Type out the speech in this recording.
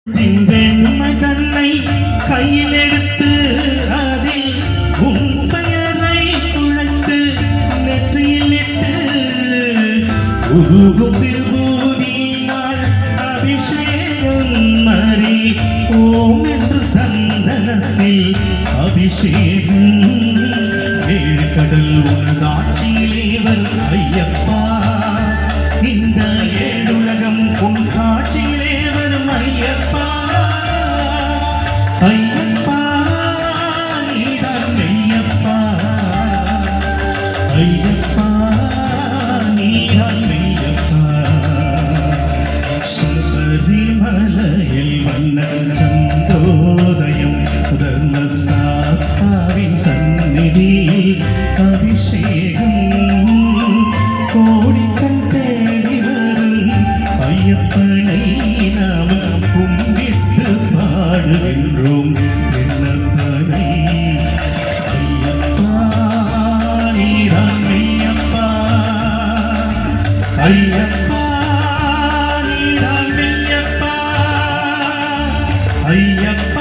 வெண்மை தன்னை கையில் எடுத்து அதில் உன் பெயரை துளைத்து நெற்றியில் இட்டு உருகும் திருபூதியினால் அபிஷேகம் மறி ஓம் என்று சந்தனத்தில் அபிஷேகம் ஏழு கடல் உனதாட்சியிலே வரும் ஐயப்பா இந்த ஏழுலகம் உன் காட்சியிலே வரும் ஐயப்பா ஐயப்பா நீதான் மெய்யப்பா ஐயப்பா நீதான் மெய்யப்பா ശബരിമലയിൽ വന്ന ചന്ദ്രോദയം ധർമ്മശാസ്താവിൻ സന്നിധി അഭിഷേകം കോടിക്കൺ തേടി വരും അയ്യപ്പനെ നാം കുമ്പിട്ട് പാടുകിன்றோம் എന്നപ്പനെ അയ്യപ്പാ നീதான் മെയ്യപ്പാ അയ്യപ്പാ നീதான் മെയ്യപ്പാ അയ്യപ്പ